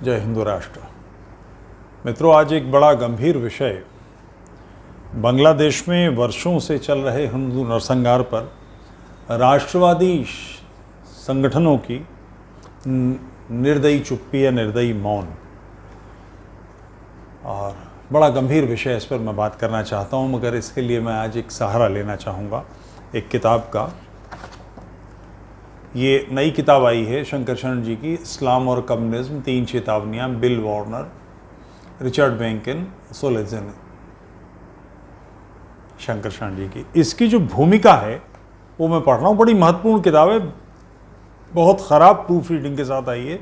जय हिंदू राष्ट्र। मित्रों, आज एक बड़ा गंभीर विषय, बांग्लादेश में वर्षों से चल रहे हिंदू नरसंहार पर राष्ट्रवादी संगठनों की निर्दयी चुप्पी या निर्दयी मौन, और बड़ा गंभीर विषय, इस पर मैं बात करना चाहता हूँ। मगर इसके लिए मैं आज एक सहारा लेना चाहूँगा एक किताब का। ये नई किताब आई है शंकर शरण जी की, इस्लाम और कम्युनिज्म, 3 चेतावनियाँ, बिल वार्नर, रिचर्ड बेंकिन, सोलेजन, शंकर शरण जी की। इसकी जो भूमिका है वो मैं पढ़ रहा हूँ। बड़ी महत्वपूर्ण किताब है, बहुत ख़राब प्रूफ रीडिंग के साथ आई है।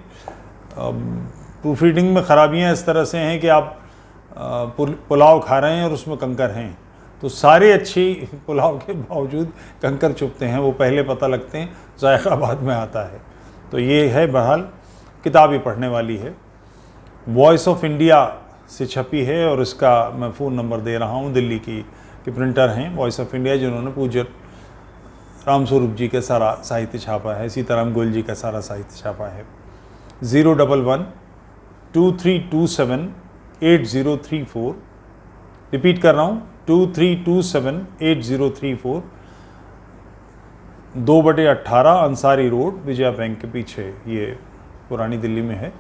प्रूफ रीडिंग में ख़राबियाँ इस तरह से हैं कि आप पुलाव खा रहे हैं और उसमें कंकर हैं, तो सारे अच्छी पुलाव के बावजूद कंकर चुभते हैं, वो पहले पता लगते हैं, जायका बाद में आता है। तो ये है, बहरहाल किताब ही पढ़ने वाली है। वॉइस ऑफ इंडिया से छपी है और इसका मैं फ़ोन नंबर दे रहा हूँ। दिल्ली की प्रिंटर हैं वॉइस ऑफ इंडिया, जिन्होंने पूज्य रामस्वरूप जी का सारा साहित्य छापा है, सीताराम गोयल जी का सारा साहित्य छापा है। 011-2327-8034, रिपीट कर रहा हूँ, 2327-8034, 2/18 अंसारी रोड, विजया बैंक के पीछे, ये पुरानी दिल्ली में है।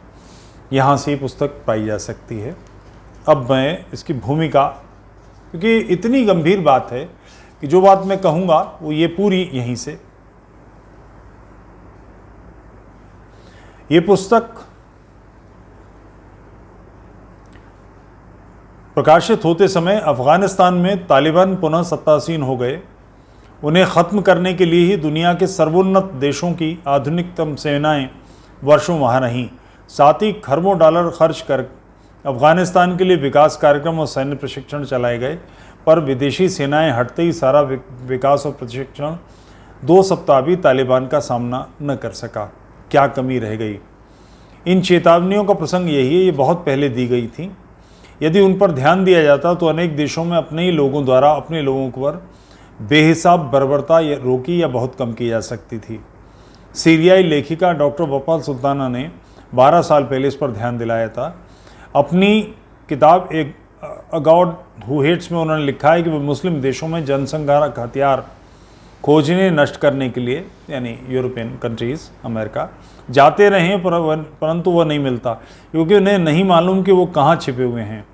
यहाँ से ये पुस्तक पाई जा सकती है। अब मैं इसकी भूमिका, क्योंकि इतनी गंभीर बात है कि जो बात मैं कहूँगा वो ये पूरी यहीं से। ये पुस्तक प्रकाशित होते समय अफ़गानिस्तान में तालिबान पुनः सत्तासीन हो गए। उन्हें ख़त्म करने के लिए ही दुनिया के सर्वोन्नत देशों की आधुनिकतम सेनाएं वर्षों वहाँ रहीं। साथ ही खरबों डॉलर खर्च कर अफ़गानिस्तान के लिए विकास कार्यक्रम और सैन्य प्रशिक्षण चलाए गए, पर विदेशी सेनाएं हटते ही सारा विकास और प्रशिक्षण 2 सप्ताह भी तालिबान का सामना न कर सका। क्या कमी रह गई? इन चेतावनियों का प्रसंग यही है, ये बहुत पहले दी गई थी। यदि उन पर ध्यान दिया जाता तो अनेक देशों में अपने ही लोगों द्वारा अपने लोगों पर बेहिसाब बर्बरता रोकी या बहुत कम की जा सकती थी। सीरियाई लेखिका डॉक्टर वफा सुल्ताना ने 12 साल पहले इस पर ध्यान दिलाया था। अपनी किताब एक गॉड हू हेट्स में उन्होंने लिखा है कि वे मुस्लिम देशों में जनसंहारक हथियार खोजने नष्ट करने के लिए, यानी यूरोपियन कंट्रीज़, अमेरिका, जाते रहे, परंतु वह नहीं मिलता, क्योंकि उन्हें नहीं मालूम कि वो कहाँ छिपे हुए हैं।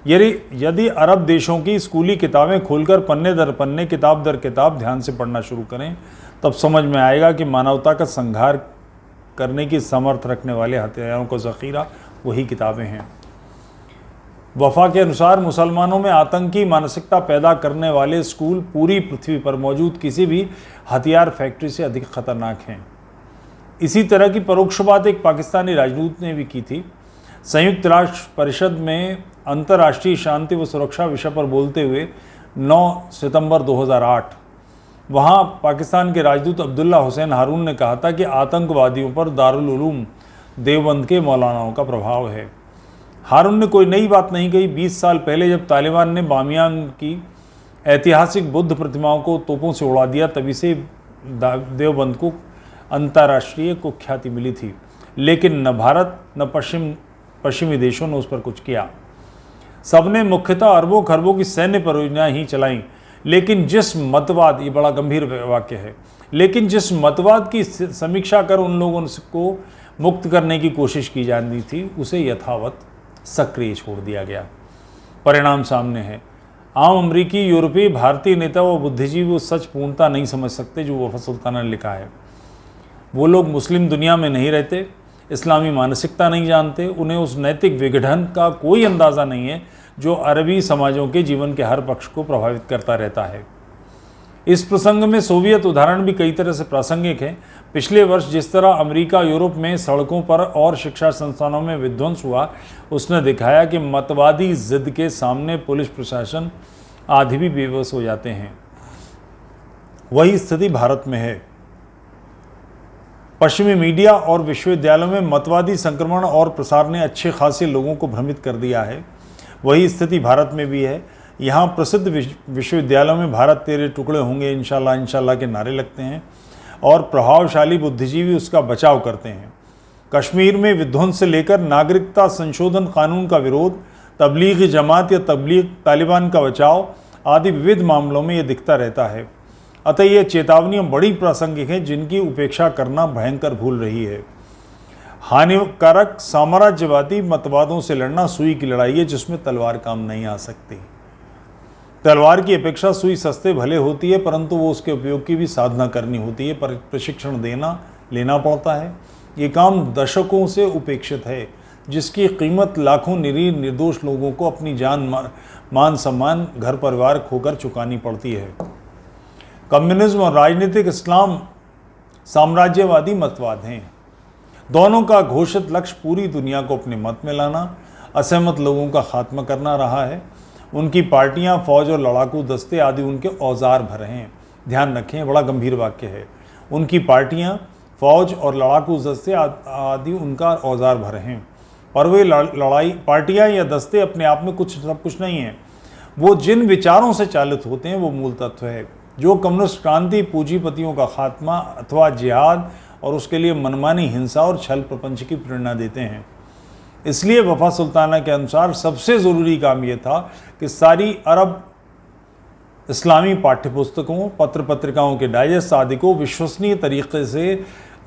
यदि अरब देशों की स्कूली किताबें खोलकर पन्ने दर पन्ने, किताब दर किताब ध्यान से पढ़ना शुरू करें, तब समझ में आएगा कि मानवता का संहार करने की समर्थ रखने वाले हथियारों का ज़ख़ीरा वही किताबें हैं। वफा के अनुसार मुसलमानों में आतंकी मानसिकता पैदा करने वाले स्कूल पूरी पृथ्वी पर मौजूद किसी भी हथियार फैक्ट्री से अधिक खतरनाक हैं। इसी तरह की परोक्ष बात एक पाकिस्तानी राजदूत ने भी की थी। संयुक्त राष्ट्र परिषद में अंतर्राष्ट्रीय शांति व सुरक्षा विषय पर बोलते हुए 9 सितंबर 2008 वहाँ पाकिस्तान के राजदूत अब्दुल्ला हुसैन हारून ने कहा था कि आतंकवादियों पर दारुल उलूम देवबंद के मौलानाओं का प्रभाव है। हारून ने कोई नई बात नहीं कही। 20 साल पहले जब तालिबान ने बामियान की ऐतिहासिक बुद्ध प्रतिमाओं को तोपों से उड़ा दिया, तभी से देवबंद को अंतर्राष्ट्रीय कुख्याति मिली थी, लेकिन न भारत न पश्चिमी देशों ने उस पर कुछ किया। सबने मुख्यतः अरबों खरबों की सैन्य परियोजनाएं ही चलाईं, लेकिन जिस मतवाद, ये बड़ा गंभीर वाक्य है, लेकिन जिस मतवाद की समीक्षा कर उन लोगों को मुक्त करने की कोशिश की जानी थी, उसे यथावत सक्रिय छोड़ दिया गया। परिणाम सामने है। आम अमरीकी, यूरोपीय, भारतीय नेता व बुद्धिजीवी वो सच पूर्णता नहीं समझ सकते जो वफा सुल्ताना ने लिखा है। वो लोग मुस्लिम दुनिया में नहीं रहते, इस्लामी मानसिकता नहीं जानते, उन्हें उस नैतिक विघटन का कोई अंदाज़ा नहीं है जो अरबी समाजों के जीवन के हर पक्ष को प्रभावित करता रहता है। इस प्रसंग में सोवियत उदाहरण भी कई तरह से प्रासंगिक है। पिछले वर्ष जिस तरह अमेरिका, यूरोप में सड़कों पर और शिक्षा संस्थानों में विध्वंस हुआ, उसने दिखाया कि मतवादी जिद के सामने पुलिस प्रशासन आदि भी बेबस हो जाते हैं। वही स्थिति भारत में है। पश्चिमी मीडिया और विश्वविद्यालयों में मतवादी संक्रमण और प्रसार ने अच्छे खासे लोगों को भ्रमित कर दिया है। वही स्थिति भारत में भी है। यहाँ प्रसिद्ध विश्वविद्यालयों में भारत तेरे टुकड़े होंगे इंशाल्लाह इंशाल्लाह के नारे लगते हैं और प्रभावशाली बुद्धिजीवी उसका बचाव करते हैं। कश्मीर में विध्वंस से लेकर नागरिकता संशोधन कानून का विरोध, तबलीगी जमात या तबलीग, तालिबान का बचाव आदि विविध मामलों में यह दिखता रहता है। अतः ये चेतावनियां बड़ी प्रासंगिक हैं, जिनकी उपेक्षा करना भयंकर भूल रही है। हानिकारक साम्राज्यवादी मतवादों से लड़ना सुई की लड़ाई है, जिसमें तलवार काम नहीं आ सकती। तलवार की अपेक्षा सुई सस्ते भले होती है, परंतु वो उसके उपयोग की भी साधना करनी होती है, पर प्रशिक्षण लेना पड़ता है। ये काम दशकों से उपेक्षित है, जिसकी कीमत लाखों निरीह निर्दोष लोगों को अपनी जान, मान सम्मान, घर परिवार खोकर चुकानी पड़ती है। कम्युनिज्म और राजनीतिक इस्लाम साम्राज्यवादी मतवाद हैं। दोनों का घोषित लक्ष्य पूरी दुनिया को अपने मत में लाना, असहमत लोगों का खात्मा करना रहा है। उनकी पार्टियां, फौज और लड़ाकू दस्ते आदि उनके औजार भर हैं। ध्यान रखें, बड़ा गंभीर वाक्य है। उनकी पार्टियां, फौज और लड़ाकू दस्ते आदि उनका औजार भर हैं। और वे लड़ाई पार्टियां या दस्ते अपने आप में सब कुछ नहीं है। वो जिन विचारों से चालित होते हैं वो मूल तत्व है। जो कम्युनिस्ट क्रांति पूंजीपतियों का खात्मा अथवा जिहाद और उसके लिए मनमानी हिंसा और छल प्रपंच की प्रेरणा देते हैं। इसलिए वफा सुल्ताना के अनुसार सबसे ज़रूरी काम यह था कि सारी अरब इस्लामी पाठ्यपुस्तकों, पत्र पत्रिकाओं के डाइजेस्ट आदि को विश्वसनीय तरीके से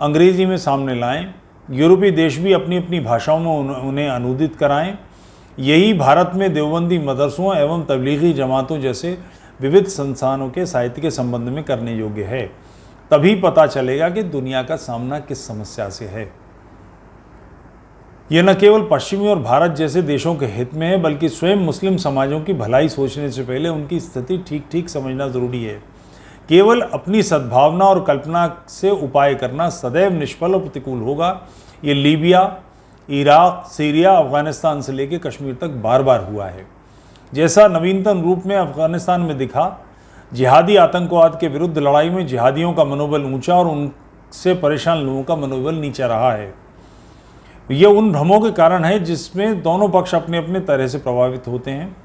अंग्रेजी में सामने लाएं। यूरोपीय देश भी अपनी अपनी भाषाओं में उन्हें अनुदित कराएं। यही भारत में देवबंदी मदरसों एवं तबलीगी जमातों जैसे विविध संस्थानों के साहित्य के संबंध में करने योग्य है। तभी पता चलेगा कि दुनिया का सामना किस समस्या से है। यह न केवल पश्चिमी और भारत जैसे देशों के हित में है, बल्कि स्वयं मुस्लिम समाजों की भलाई सोचने से पहले उनकी स्थिति ठीक ठीक समझना जरूरी है। केवल अपनी सद्भावना और कल्पना से उपाय करना सदैव निष्फल और प्रतिकूल होगा। ये लीबिया, इराक, सीरिया, अफगानिस्तान से लेकर कश्मीर तक बार बार हुआ है। जैसा नवीनतम रूप में अफगानिस्तान में दिखा, जिहादी आतंकवाद के विरुद्ध लड़ाई में जिहादियों का मनोबल ऊंचा और उनसे परेशान लोगों का मनोबल नीचा रहा है। यह उन भ्रमों के कारण है जिसमें दोनों पक्ष अपने अपने तरह से प्रभावित होते हैं।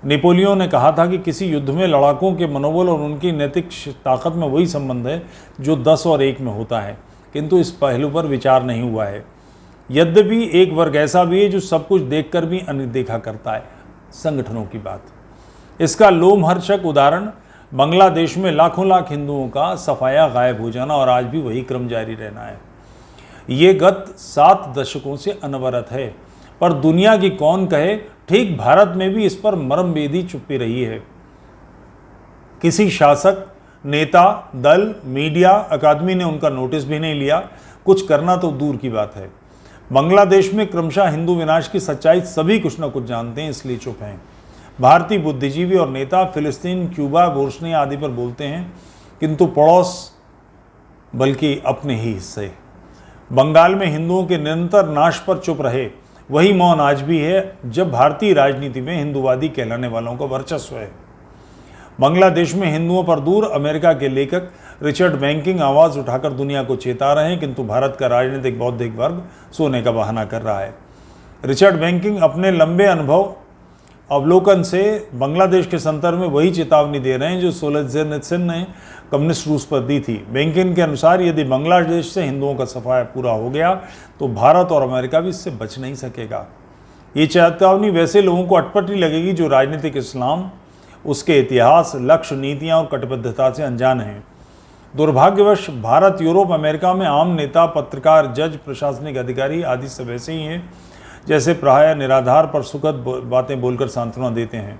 नेपोलियन ने कहा था कि किसी युद्ध में लड़ाकों के मनोबल और उनकी नैतिक ताकत में वही संबंध है जो 10 और 1 में होता है, किंतु इस पहलू पर विचार नहीं हुआ है। यद्यपि एक वर्ग ऐसा भी है जो सब कुछ देखकर भी अनदेखा करता है, संगठनों की बात। इसका लोमहर्षक उदाहरण बांग्लादेश में लाखों लाख हिंदुओं का सफाया गायब हो जाना और आज भी वही क्रम जारी रहना है। ये गत 7 दशकों से अनवरत है, पर दुनिया की कौन कहे, ठीक भारत में भी इस पर मर्मभेदी चुप्पी रही है। किसी शासक, नेता, दल, मीडिया, अकादमी ने उनका नोटिस भी नहीं लिया। कुछ करना तो दूर की बात है। बांग्लादेश में क्रमशः हिंदू विनाश की सच्चाई सभी कुछ न कुछ जानते हैं, इसलिए चुप हैं। भारतीय बुद्धिजीवी और नेता फिलिस्तीन, क्यूबा, बोस्निया आदि पर बोलते हैं, किंतु पड़ोस बल्कि अपने ही हिस्से बंगाल में हिंदुओं के निरंतर नाश पर चुप रहे। वही मौन आज भी है जब भारतीय राजनीति में हिंदूवादी कहलाने वालों का वर्चस्व है। बांग्लादेश में हिंदुओं पर दूर अमेरिका के लेखक रिचर्ड बैंकिंग आवाज़ उठाकर दुनिया को चेता रहे हैं, किंतु भारत का राजनीतिक बौद्धिक वर्ग सोने का बहाना कर रहा है। रिचर्ड बैंकिंग अपने लंबे अवलोकन से बांग्लादेश के संदर्भ में वही चेतावनी दे रहे हैं जो सोल्जनित्सिन ने कम्युनिस्ट रूस पर दी थी। बैंकिंग के अनुसार यदि बांग्लादेश से हिंदुओं का सफाया पूरा हो गया तो भारत और अमेरिका भी इससे बच नहीं सकेगा। ये चेतावनी वैसे लोगों को अटपटी लगेगी जो राजनीतिक इस्लाम, उसके इतिहास, लक्ष्य, नीतियाँ और कटिबद्धता से अनजान हैं। दुर्भाग्यवश भारत, यूरोप, अमेरिका में आम नेता, पत्रकार, जज, प्रशासनिक अधिकारी आदि सब ऐसे ही हैं जैसे प्रायः निराधार पर सुखद बातें बोलकर सांत्वना देते हैं।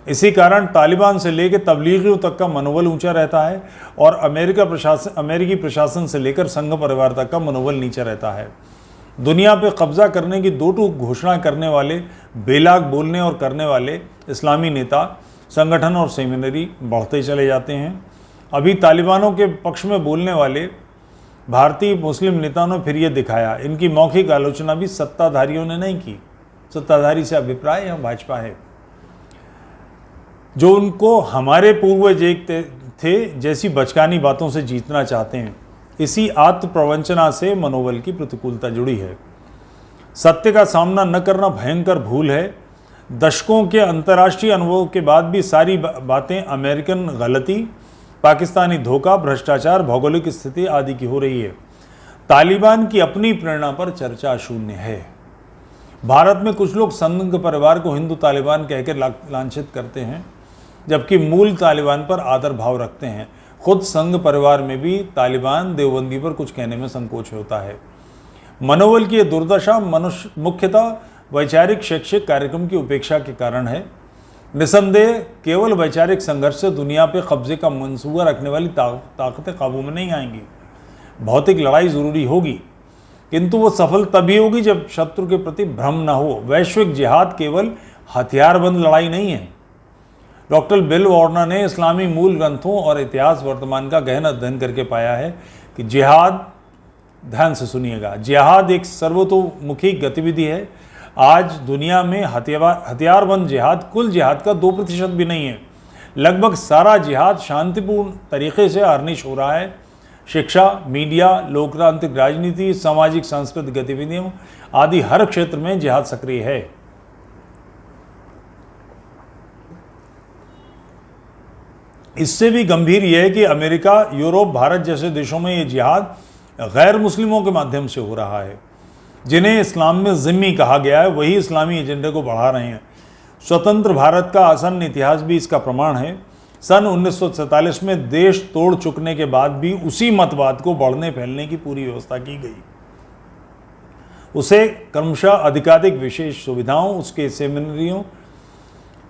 इसी कारण तालिबान से लेकर तबलीगियों तक का मनोबल ऊंचा रहता है और अमेरिकी प्रशासन से लेकर संघ परिवार तक का मनोबल नीचा रहता है। दुनिया पे कब्जा करने की दो टूक घोषणा करने वाले, बेलाग बोलने और करने वाले इस्लामी नेता, संगठन और सेमिनरी बढ़ते चले जाते हैं। अभी तालिबानों के पक्ष में बोलने वाले भारतीय मुस्लिम नेताओं ने फिर ये दिखाया। इनकी मौखिक आलोचना भी सत्ताधारियों ने नहीं की। सत्ताधारी से अभिप्राय यहाँ भाजपा है, जो उनको हमारे पूर्वज एक थे जैसी बचकानी बातों से जीतना चाहते हैं। इसी आत्म प्रवंचना से मनोबल की प्रतिकूलता जुड़ी है। सत्य का सामना न करना भयंकर भूल है। दशकों के अंतर्राष्ट्रीय अनुभव के बाद भी सारी बातें अमेरिकन गलती, पाकिस्तानी धोखा, भ्रष्टाचार, भौगोलिक स्थिति आदि की हो रही है। तालिबान की अपनी प्रेरणा पर चर्चा शून्य है। भारत में कुछ लोग संघ परिवार को हिंदू तालिबान कहकर लांछित करते हैं, जबकि मूल तालिबान पर आदर भाव रखते हैं। खुद संघ परिवार में भी तालिबान देवबंदी पर कुछ कहने में संकोच होता है। मनोबल की यह दुर्दशा मनुष्य मुख्यतः वैचारिक शैक्षिक कार्यक्रम की उपेक्षा के कारण है। निसंदेह केवल वैचारिक संघर्ष से दुनिया पर कब्जे का मंसूबा रखने वाली ताकतें काबू में नहीं आएंगी। भौतिक लड़ाई जरूरी होगी, किंतु वो सफल तभी होगी जब शत्रु के प्रति भ्रम न हो। वैश्विक जिहाद केवल हथियारबंद लड़ाई नहीं है। डॉक्टर बिल वार्नर ने इस्लामी मूल ग्रंथों और इतिहास वर्तमान का गहन अध्ययन करके पाया है कि जिहाद, ध्यान से सुनिएगा, जिहाद एक सर्वतोमुखी गतिविधि है। आज दुनिया में हथियारबंद जिहाद कुल जिहाद का 2% भी नहीं है। लगभग सारा जिहाद शांतिपूर्ण तरीके से हर्निश हो रहा है। शिक्षा, मीडिया, लोकतांत्रिक राजनीति, सामाजिक सांस्कृतिक गतिविधियों आदि हर क्षेत्र में जिहाद सक्रिय है। इससे भी गंभीर यह है कि अमेरिका, यूरोप, भारत जैसे देशों में यह जिहाद गैर मुस्लिमों के माध्यम से हो रहा है। जिन्हें इस्लाम में ज़िम्मी कहा गया है, वही इस्लामी एजेंडे को बढ़ा रहे हैं। स्वतंत्र भारत का आसन्न इतिहास भी इसका प्रमाण है। सन 1947 में देश तोड़ चुकने के बाद भी उसी मतवाद को बढ़ने फैलने की पूरी व्यवस्था की गई। उसे क्रमशः अधिकाधिक विशेष सुविधाओं, उसके सेमिनरियों,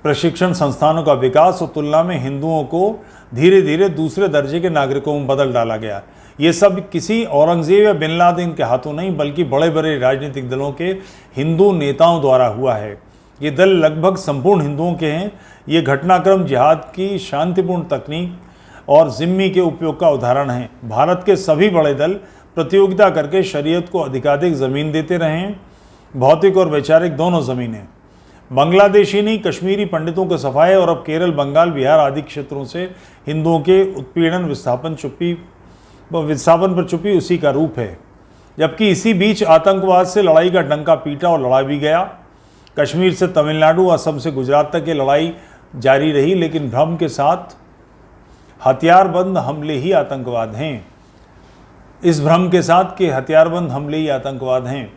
प्रशिक्षण संस्थानों का विकास और तुलना में हिंदुओं को धीरे धीरे दूसरे दर्जे के नागरिकों में बदल डाला गया। ये सब किसी औरंगजेब या बिन लादेन के हाथों नहीं, बल्कि बड़े बड़े राजनीतिक दलों के हिंदू नेताओं द्वारा हुआ है। ये दल लगभग संपूर्ण हिंदुओं के हैं। ये घटनाक्रम जिहाद की शांतिपूर्ण तकनीक और जिम्मी के उपयोग का उदाहरण है। भारत के सभी बड़े दल प्रतियोगिता करके शरीयत को अधिकाधिक ज़मीन देते रहे हैं, भौतिक और वैचारिक दोनों ज़मीनें। बांग्लादेशी नहीं, कश्मीरी पंडितों के सफाए और अब केरल, बंगाल, बिहार आदि क्षेत्रों से हिंदुओं के उत्पीड़न, विस्थापन पर चुप्पी उसी का रूप है। जबकि इसी बीच आतंकवाद से लड़ाई का डंका पीटा और लड़ा भी गया। कश्मीर से तमिलनाडु, असम से गुजरात तक ये लड़ाई जारी रही, लेकिन भ्रम के साथ हथियारबंद हमले ही आतंकवाद हैं। इस भ्रम के साथ कि हथियारबंद हमले ही आतंकवाद हैं।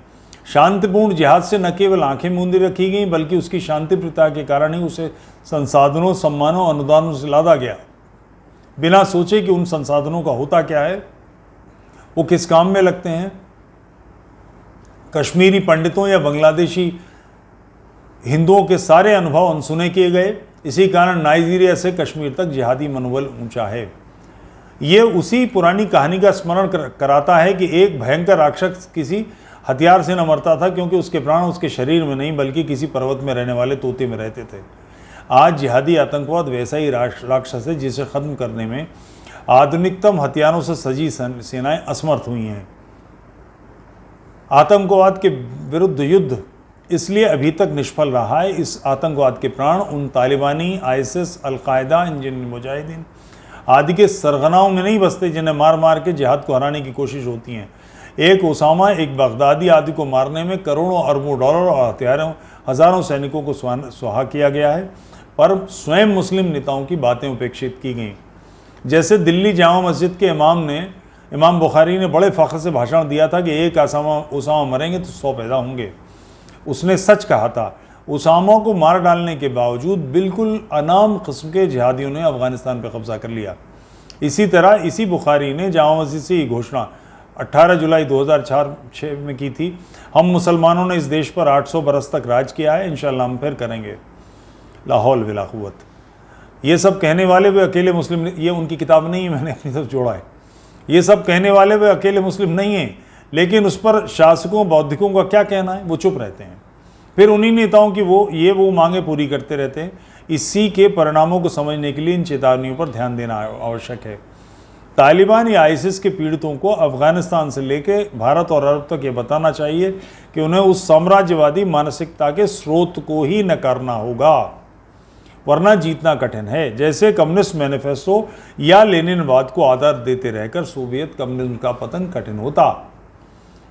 शांतिपूर्ण जिहाद से न केवल आंखें मूंदी रखी गई, बल्कि उसकी शांतिप्रियता के कारण ही उसे संसाधनों, सम्मानों, अनुदानों से लादा गया, बिना सोचे कि उन संसाधनों का होता क्या है, वो किस काम में लगते हैं। कश्मीरी पंडितों या बांग्लादेशी हिंदुओं के सारे अनुभव अनसुने किए गए। इसी कारण नाइजीरिया से कश्मीर तक जिहादी मनोबल ऊंचा है। ये उसी पुरानी कहानी का स्मरण कराता है कि एक भयंकर राक्षस किसी हथियार से न मरता था, क्योंकि उसके प्राण उसके शरीर में नहीं, बल्कि किसी पर्वत में रहने वाले तोते में रहते थे। आज जिहादी आतंकवाद वैसा ही राक्षस है जिसे ख़त्म करने में आधुनिकतम हथियारों से सजी सेनाएं असमर्थ हुई हैं। आतंकवाद के विरुद्ध युद्ध इसलिए अभी तक निष्फल रहा है। इस आतंकवाद के प्राण उन तालिबानी, आईएसएस, अलकायदा, इंजन मुजाहिदीन आदि के सरगनाओं में नहीं बसते जिन्हें मार मार के जिहाद को हराने की कोशिश होती है। एक ओसामा, एक बगदादी आदि को मारने में करोड़ों अरबों डॉलर और हज़ारों सैनिकों को सुहा किया गया है, पर स्वयं मुस्लिम नेताओं की बातें उपेक्षित की गईं। जैसे दिल्ली जामा मस्जिद के इमाम बुखारी ने बड़े फ़ख्र से भाषण दिया था कि एक ओसामा मरेंगे तो 100 पैदा होंगे। उसने सच कहा था। उसामा को मार डालने के बावजूद बिल्कुल अनाम किस्म के जिहादियों ने अफ़गानिस्तान पर कब्ज़ा कर लिया। इसी तरह इसी बुखारी ने जामा मस्जिद से ये घोषणा 18 जुलाई 2004-06 में की थी, हम मुसलमानों ने इस देश पर 800 बरस तक राज किया है, इंशाअल्लाह हम फिर करेंगे। ला हौल वला कुव्वत। ये सब कहने वाले वे अकेले मुस्लिम, ये उनकी किताब नहीं है, मैंने अपनी तरफ जोड़ा है। ये सब कहने वाले वे अकेले मुस्लिम नहीं हैं, लेकिन उस पर शासकों, बौद्धिकों का क्या कहना है, वो चुप रहते हैं। फिर उन्हीं नेताओं की वो मांगे पूरी करते रहते हैं। इसी के परिणामों को समझने के लिए इन चेतावनियों पर ध्यान देना आवश्यक है। तालिबान या आईसिस के पीड़ितों को अफगानिस्तान से लेकर भारत और अरब तक ये बताना चाहिए कि उन्हें उस साम्राज्यवादी मानसिकता के स्रोत को ही नकारना होगा, वरना जीतना कठिन है। जैसे कम्युनिस्ट मैनिफेस्टो या लेनिनवाद को आदर देते रहकर सोवियत कम्युनिज्म का पतन कठिन होता,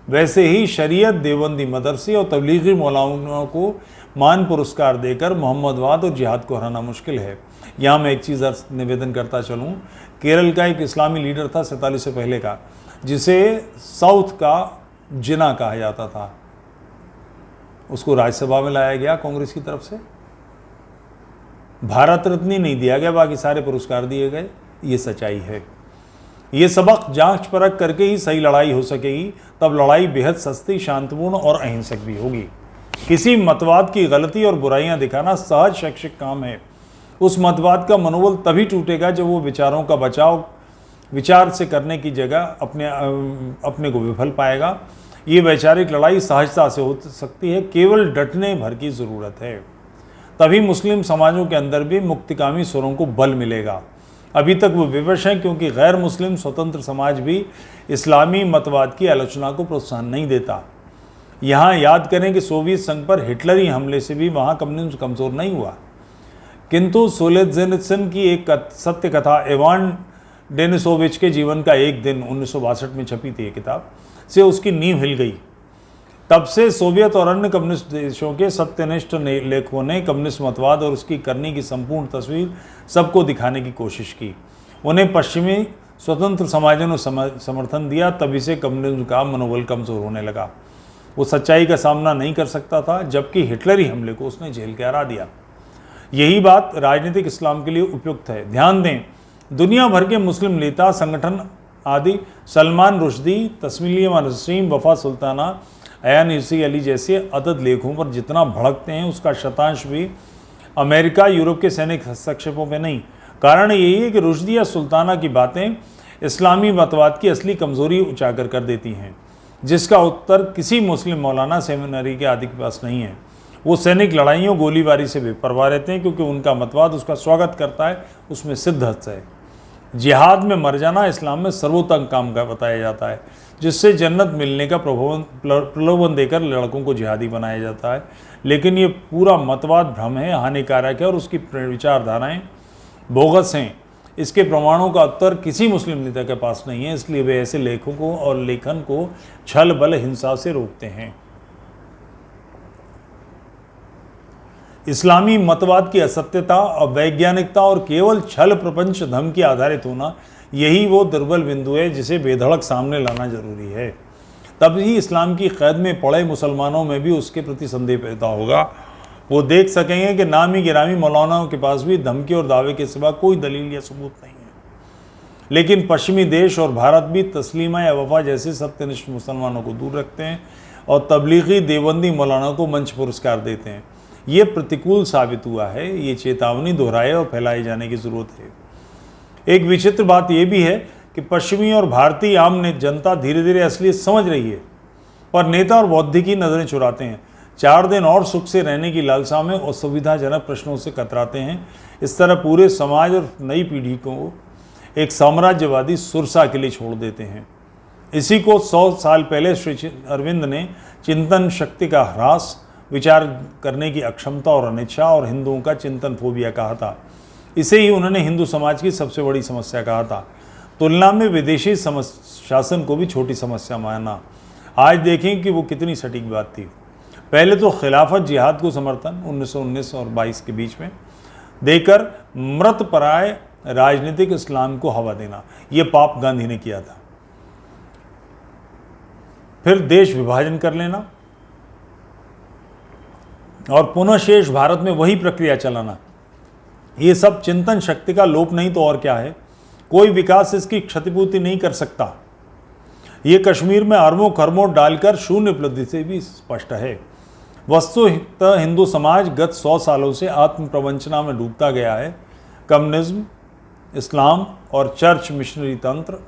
वैसे ही शरीयत, देवबंदी मदरसे और तबलीगी मौलानाओं को मान पुरस्कार देकर मोहम्मदवाद और जिहाद को हराना मुश्किल है। यहाँ मैं एक चीज़ निवेदन करता चलूँ। केरल का एक इस्लामी लीडर था 47 से पहले का, जिसे साउथ का जिना कहा जाता था, उसको राज्यसभा में लाया गया कांग्रेस की तरफ से। भारत रत्न नहीं दिया गया, बाकी सारे पुरस्कार दिए गए। ये सच्चाई है। ये सबक जांच परख करके ही सही लड़ाई हो सकेगी, तब लड़ाई बेहद सस्ती, शांतिपूर्ण और अहिंसक भी होगी। किसी मतवाद की गलती और बुराइयां दिखाना सहज शैक्षिक काम है। उस मतवाद का मनोबल तभी टूटेगा जब वो विचारों का बचाव विचार से करने की जगह अपने को विफल पाएगा। ये वैचारिक लड़ाई सहजता से हो सकती है, केवल डटने भर की ज़रूरत है। तभी मुस्लिम समाजों के अंदर भी मुक्तिकामी स्वरों को बल मिलेगा। अभी तक वो विवश हैं, क्योंकि गैर मुस्लिम स्वतंत्र समाज भी इस्लामी मतवाद की आलोचना को प्रोत्साहन नहीं देता। यहाँ याद करें कि सोवियत संघ पर हिटलरी हमले से भी वहाँ कम्युनिज्म कमज़ोर नहीं हुआ, किंतु सोलेज़नित्सिन की एक सत्य कथा इवान डेनिसोविच के जीवन का एक दिन 1962 में छपी थी, ये किताब से उसकी नींव हिल गई। तब से सोवियत और अन्य कम्युनिस्ट देशों के सत्यनिष्ठ लेखकों ने कम्युनिस्ट मतवाद और उसकी करनी की संपूर्ण तस्वीर सबको दिखाने की कोशिश की। उन्हें पश्चिमी स्वतंत्र समाजों ने समर्थन दिया, तभी से कम्युनिज्म का मनोबल कमज़ोर होने लगा। वो सच्चाई का सामना नहीं कर सकता था, जबकि हिटलरी हमले को उसने झेल के हरा दिया। यही बात राजनीतिक इस्लाम के लिए उपयुक्त है। ध्यान दें, दुनिया भर के मुस्लिम नेता, संगठन आदि सलमान रुश्दी, तस्मीलिया नसरीन, वफा सुल्ताना, अयान यूसी अली जैसे अदद लेखों पर जितना भड़कते हैं, उसका शतांश भी अमेरिका, यूरोप के सैनिक हस्तक्षेपों में नहीं। कारण यही है कि रुश्दी या सुल्ताना की बातें इस्लामी मतवाद की असली कमज़ोरी उजागर कर देती हैं, जिसका उत्तर किसी मुस्लिम मौलाना, सेमिनरी के आदि के पास नहीं है। वो सैनिक लड़ाइयों, गोलीबारी से बेपरवाह रहते हैं, क्योंकि उनका मतवाद उसका स्वागत करता है, उसमें सिद्ध है। जिहाद में मर जाना इस्लाम में सर्वोत्तम काम का बताया जाता है, जिससे जन्नत मिलने का प्रलोभन देकर लड़कों को जिहादी बनाया जाता है। लेकिन ये पूरा मतवाद भ्रम है, हानिकारक है और उसकी विचारधाराएं बोगस हैं। इसके प्रमाणों का उत्तर किसी मुस्लिम नेता के पास नहीं है, इसलिए वे ऐसे लेखकों और लेखन को छल बल हिंसा से रोकते हैं। इस्लामी मतवाद की असत्यता, अवैज्ञानिकता और केवल छल प्रपंच धमकी आधारित होना, यही वो दुर्बल बिंदु है जिसे बेधड़क सामने लाना जरूरी है। तभी इस्लाम की कैद में पड़े मुसलमानों में भी उसके प्रति संदेह पैदा होगा। वो देख सकेंगे कि नामी गिरामी मौलानाओं के पास भी धमकी और दावे के सिवा कोई दलील या सबूत नहीं है। लेकिन पश्चिमी देश और भारत भी तस्लीमा या वफा जैसे सत्यनिष्ठ मुसलमानों को दूर रखते हैं और तबलीगी देवबंदी मौलाना को मंच पुरस्कार देते हैं। ये प्रतिकूल साबित हुआ है। ये चेतावनी दोहराए और फैलाए जाने की ज़रूरत है। एक विचित्र बात यह भी है कि पश्चिमी और भारतीय आम जनता धीरे धीरे असलियत समझ रही है, पर नेता और बौद्धिक की नज़रें चुराते हैं। 4 दिन और सुख से रहने की लालसा में और सुविधाजनक प्रश्नों से कतराते हैं। इस तरह पूरे समाज और नई पीढ़ी को एक साम्राज्यवादी सुरसा के लिए छोड़ देते हैं। इसी को 100 साल पहले श्री अरविंद ने चिंतन शक्ति का ह्रास, विचार करने की अक्षमता और अनिच्छा और हिंदुओं का चिंतन फोबिया कहा था। इसे ही उन्होंने हिंदू समाज की सबसे बड़ी समस्या कहा था। तुलना में विदेशी शासन को भी छोटी समस्या माना। आज देखें कि वो कितनी सटीक बात थी। पहले तो खिलाफत जिहाद को समर्थन 1919 और 22 के बीच में देकर मृतपराय राजनीतिक इस्लाम को हवा देना, ये पाप गांधी ने किया था। फिर देश विभाजन कर लेना और पुनः शेष भारत में वही प्रक्रिया चलाना, ये सब चिंतन शक्ति का लोप नहीं तो और क्या है। कोई विकास इसकी क्षतिपूर्ति नहीं कर सकता। ये कश्मीर में अरबों खरबों डालकर शून्य उपलब्धि से भी स्पष्ट है। वस्तुतः हिंदू समाज गत 100 सालों से आत्म प्रवंचना में डूबता गया है। कम्युनिज्म, इस्लाम और चर्च मिशनरी तंत्र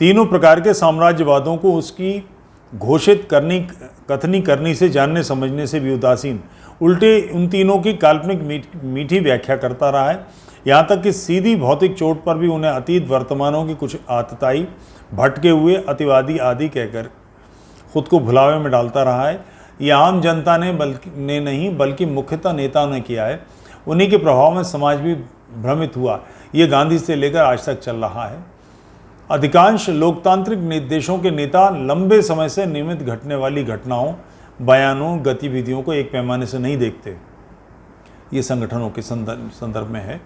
तीनों प्रकार के साम्राज्यवादों को उसकी घोषित कथनी करनी से, जानने समझने से भी उदासीन, उल्टे उन तीनों की काल्पनिक मीठी व्याख्या करता रहा है। यहाँ तक कि सीधी भौतिक चोट पर भी उन्हें अतीत वर्तमानों की कुछ आतताई, भटके हुए अतिवादी आदि कहकर खुद को भुलावे में डालता रहा है। ये आम जनता ने नहीं बल्कि मुख्यतः नेताओं ने किया है। उन्हीं के प्रभाव में समाज भी भ्रमित हुआ। ये गांधी से लेकर आज तक चल रहा है। अधिकांश लोकतांत्रिक देशों के नेता लंबे समय से नियमित घटने वाली घटनाओं, बयानों, गतिविधियों को एक पैमाने से नहीं देखते। ये संगठनों के संदर्भ में है।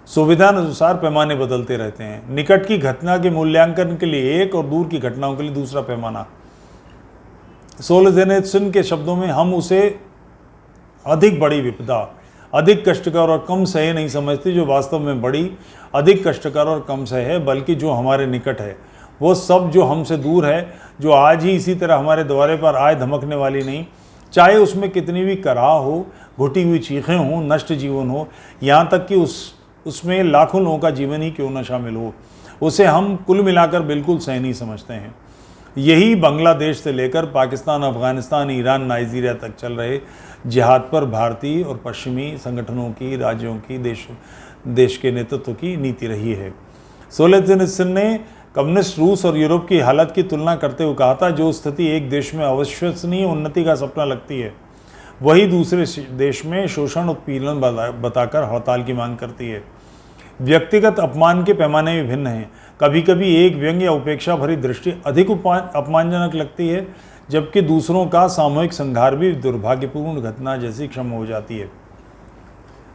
सुविधा अनुसार पैमाने बदलते रहते हैं। निकट की घटना के मूल्यांकन के लिए एक और दूर की घटनाओं के लिए दूसरा पैमाना। सोलजेनित्सिन के शब्दों में, हम उसे अधिक बड़ी विपदा, अधिक कष्टकर और कम सह नहीं समझते जो वास्तव में बड़ी, अधिक कष्टकर और कम सह है, बल्कि जो हमारे निकट है। वो सब जो हमसे दूर है, जो आज ही इसी तरह हमारे द्वारे पर आए धमकने वाली नहीं, चाहे उसमें कितनी भी कराह हो, घुटी हुई चीखें हों, नष्ट जीवन हो, यहाँ तक कि उसमें लाखों लोगों का जीवन ही क्यों न शामिल हो, उसे हम कुल मिलाकर बिल्कुल सही नहीं समझते हैं। यही बांग्लादेश से लेकर पाकिस्तान, अफगानिस्तान, ईरान, नाइजीरिया तक चल रहे जिहाद पर भारतीय और पश्चिमी संगठनों की, राज्यों की, देश के नेतृत्व की नीति रही है। सोलजेनित्सिन ने कम्युनिस्ट रूस और यूरोप की हालत की तुलना करते हुए कहा था, जो स्थिति एक देश में अविश्वसनीय उन्नति का सपना लगती है, वही दूसरे देश में शोषण उत्पीड़न बताकर हड़ताल की मांग करती है। व्यक्तिगत अपमान के पैमाने भी भिन्न हैं। कभी कभी एक व्यंग या उपेक्षा भरी दृष्टि अधिक अपमानजनक लगती है, जबकि दूसरों का सामूहिक संहार भी दुर्भाग्यपूर्ण घटना जैसी क्षम हो जाती है।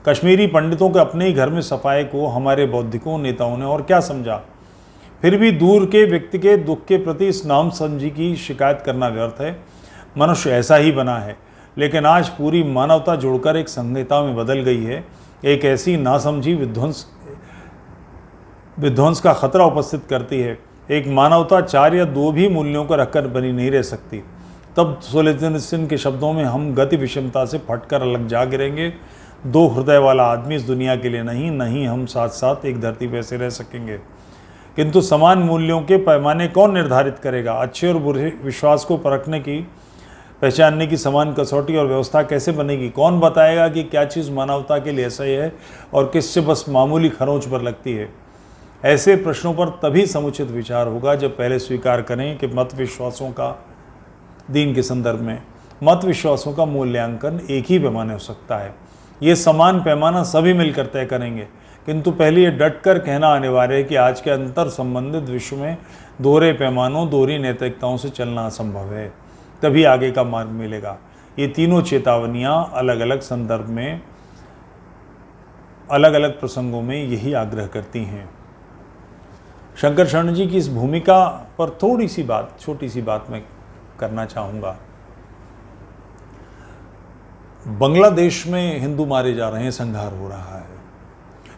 कश्मीरी पंडितों के अपने ही घर में सफाई को हमारे बौद्धिकों नेताओं ने और क्या समझा। फिर भी दूर के व्यक्ति के दुख के प्रति इस नाम समझी की शिकायत करना व्यर्थ है। मनुष्य ऐसा ही बना है, लेकिन आज पूरी मानवता जुड़कर एक संहिता में बदल गई है। एक ऐसी नासमझी विध्वंस का खतरा उपस्थित करती है। एक मानवता 4 या 2 भी मूल्यों को रखकर बनी नहीं रह सकती। तब सोलजेनित्सिन के शब्दों में, हम गति विषमता से फटकर अलग जा गिरेंगे। 2 हृदय वाला आदमी इस दुनिया के लिए नहीं हम साथ साथ एक धरती पर ऐसे रह सकेंगे। किंतु समान मूल्यों के पैमाने कौन निर्धारित करेगा? अच्छे और बुरे विश्वास को परखने की, पहचानने की समान कसौटी और व्यवस्था कैसे बनेगी? कौन बताएगा कि क्या चीज़ मानवता के लिए सही है और किससे बस मामूली खरोंच पर लगती है? ऐसे प्रश्नों पर तभी समुचित विचार होगा जब पहले स्वीकार करें कि मत विश्वासों का, दीन के संदर्भ में मत विश्वासों का मूल्यांकन एक ही पैमाने हो सकता है। ये समान पैमाना सभी मिलकर तय करेंगे, किंतु पहले ये डटकर कहना अनिवार्य है कि आज के अंतर संबंधित विश्व में दोहरे पैमानों, दोहरी नैतिकताओं से चलना असंभव है। तभी आगे का मार्ग मिलेगा। ये तीनों चेतावनियां अलग अलग संदर्भ में, अलग अलग प्रसंगों में यही आग्रह करती हैं। शंकर शरण जी की इस भूमिका पर थोड़ी सी बात, छोटी सी बात मैं करना चाहूँगा। बांग्लादेश में हिंदू मारे जा रहे हैं, संहार हो रहा है।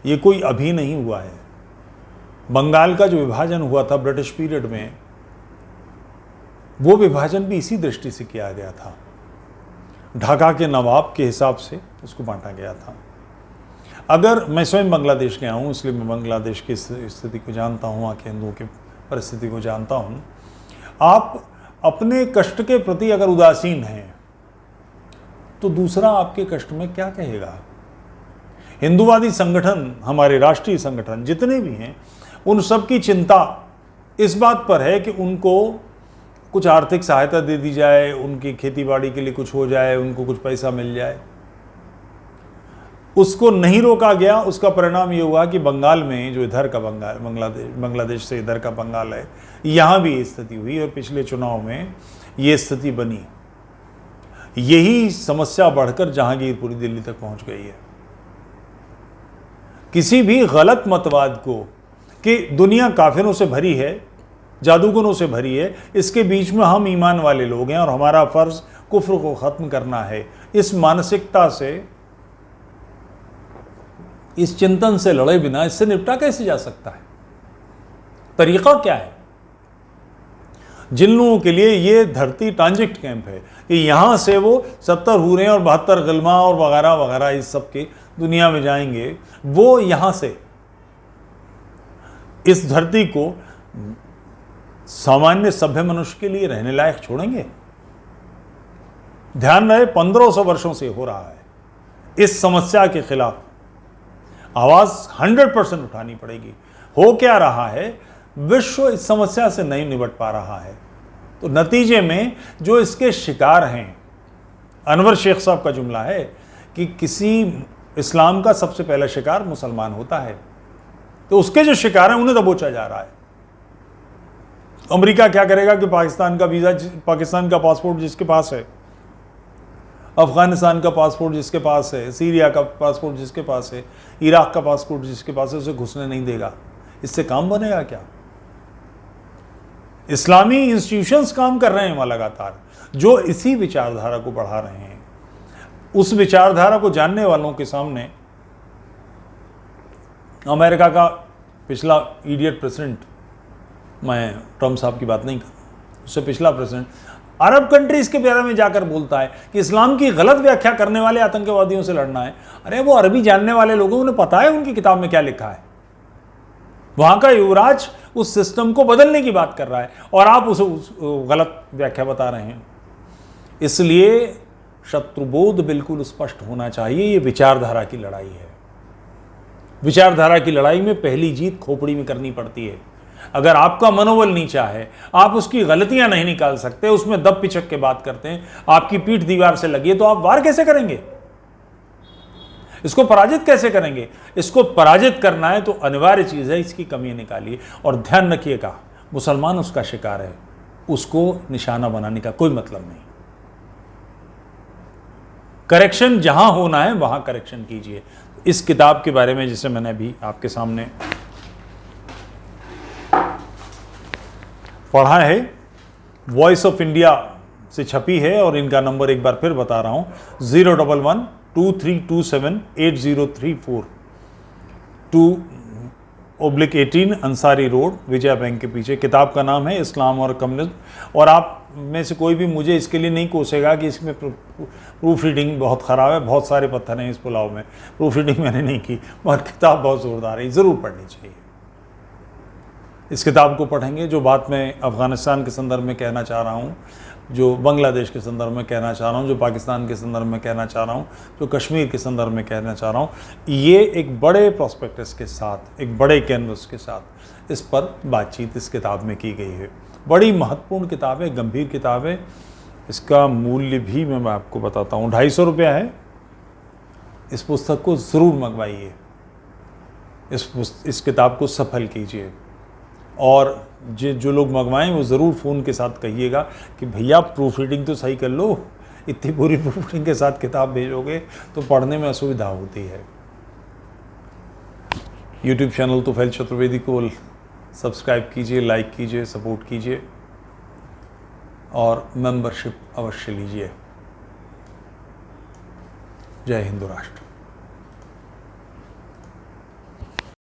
ये कोई अभी नहीं हुआ है। बंगाल का जो विभाजन हुआ था ब्रिटिश पीरियड में, वो विभाजन भी इसी दृष्टि से किया गया था। ढाका के नवाब के हिसाब से उसको बांटा गया था। अगर मैं स्वयं बांग्लादेश गया हूँ, इसलिए मैं बांग्लादेश की स्थिति को जानता हूँ, वहाँ के हिंदुओं की परिस्थिति को जानता हूँ। आप अपने कष्ट के प्रति अगर उदासीन हैं तो दूसरा आपके कष्ट में क्या कहेगा? हिंदूवादी संगठन, हमारे राष्ट्रीय संगठन जितने भी हैं, उन सब की चिंता इस बात पर है कि उनको कुछ आर्थिक सहायता दे दी जाए, उनकी खेतीबाड़ी के लिए कुछ हो जाए, उनको कुछ पैसा मिल जाए। उसको नहीं रोका गया। उसका परिणाम ये हुआ कि बंगाल में, जो इधर का बांग्लादेश से इधर का बंगाल है, यहाँ भी ये स्थिति हुई और पिछले चुनाव में ये स्थिति बनी। यही समस्या बढ़कर जहांगीरपुरी दिल्ली तक पहुंच गई है। किसी भी गलत मतवाद को कि दुनिया काफिरों से भरी है, जादूगरों से भरी है, इसके बीच में हम ईमान वाले लोग हैं और हमारा फर्ज कुफ्र को खत्म करना है, इस मानसिकता से, इस चिंतन से लड़े बिना इससे निपटा कैसे जा सकता है? तरीका क्या है? जिन लोगों के लिए ये धरती ट्रांजिट कैंप है कि यहां से वो 70 हूरें और 72 ग़िल्मा और वगैरह वगैरह इस सब के दुनिया में जाएंगे, वो यहां से इस धरती को सामान्य सभ्य मनुष्य के लिए रहने लायक छोड़ेंगे? ध्यान रहे, 1500 वर्षों से हो रहा है। इस समस्या के खिलाफ आवाज 100% उठानी पड़ेगी। हो क्या रहा है? विश्व इस समस्या से नहीं निपट पा रहा है, तो नतीजे में जो इसके शिकार हैं, अनवर शेख साहब का जुमला है कि किसी इस्लाम का सबसे पहला शिकार मुसलमान होता है, तो उसके जो शिकार हैं उन्हें दबोचा जा रहा है। अमेरिका क्या करेगा कि पाकिस्तान का वीजा, पाकिस्तान का पासपोर्ट जिसके पास है, अफगानिस्तान का पासपोर्ट जिसके पास है, सीरिया का पासपोर्ट जिसके पास है, इराक का पासपोर्ट जिसके पास है, उसे घुसने नहीं देगा। इससे काम बनेगा क्या? इस्लामी इंस्टीट्यूशंस काम कर रहे हैं वहां लगातार, जो इसी विचारधारा को बढ़ा रहे हैं। उस विचारधारा को जानने वालों के सामने अमेरिका का पिछला इडियट प्रेसिडेंट, मैं ट्रम्प साहब की बात नहीं कर रहा हूं, उससे पिछला प्रेसिडेंट अरब कंट्रीज के बारे में जाकर बोलता है कि इस्लाम की गलत व्याख्या करने वाले आतंकवादियों से लड़ना है। अरे वो अरबी जानने वाले लोगों, उन्हें पता है उनकी किताब में क्या लिखा है। वहां का युवराज उस सिस्टम को बदलने की बात कर रहा है और आप उसे गलत व्याख्या बता रहे हैं। इसलिए शत्रुबोध बिल्कुल स्पष्ट होना चाहिए। ये विचारधारा की लड़ाई है। विचारधारा की लड़ाई में पहली जीत खोपड़ी में करनी पड़ती है। अगर आपका मनोबल नीचा है, आप उसकी गलतियां नहीं निकाल सकते, उसमें दब पिचक के बात करते हैं, आपकी पीठ दीवार से लगी है, तो आप वार कैसे करेंगे? इसको पराजित कैसे करेंगे? इसको पराजित करना है तो अनिवार्य चीज है, इसकी कमियां निकालिए। और ध्यान रखिएगा, मुसलमान उसका शिकार है, उसको निशाना बनाने का कोई मतलब नहीं। करेक्शन जहां होना है वहां करेक्शन कीजिए। इस किताब के बारे में जिसे मैंने अभी आपके सामने पढ़ा है, वॉइस ऑफ इंडिया से छपी है और इनका नंबर एक बार फिर बता रहा हूं, 011-2327-8034, 2/18 अंसारी रोड, विजया बैंक के पीछे। किताब का नाम है इस्लाम और कम्युनिज्म। और आप में से कोई भी मुझे इसके लिए नहीं कोसेगा कि इसमें प्रूफ रीडिंग बहुत ख़राब है, बहुत सारे पत्थर हैं इस पुलाव में, प्रूफ रीडिंग मैंने नहीं की, मगर किताब बहुत ज़ोरदार है, ज़रूर पढ़नी चाहिए। इस किताब को पढ़ेंगे, जो बात मैं अफ़गानिस्तान के संदर्भ में कहना चाह रहा हूँ, जो बांग्लादेश के संदर्भ में कहना चाह रहा हूँ, जो पाकिस्तान के संदर्भ में कहना चाह रहा हूँ, जो कश्मीर के संदर्भ में कहना चाह रहा हूँ, ये एक बड़े प्रोस्पेक्टस के साथ, एक बड़े कैनवस के साथ इस पर बातचीत इस किताब में की गई है। बड़ी महत्वपूर्ण किताब है, गंभीर किताब है। इसका मूल्य भी मैं आपको बताता हूँ, 250 रुपया है। इस पुस्तक को ज़रूर मंगवाइए, इस किताब को सफल कीजिए। और जो लोग मंगवाएं वो ज़रूर फ़ोन के साथ कहिएगा कि भैया प्रूफ रीडिंग तो सही कर लो, इतनी पूरी प्रूफ रीडिंग के साथ किताब भेजोगे तो पढ़ने में असुविधा होती है। यूट्यूब चैनल तुफैल चतुर्वेदी को सब्सक्राइब कीजिए, लाइक कीजिए, सपोर्ट कीजिए और मेंबरशिप अवश्य लीजिए। जय हिंद राष्ट्र।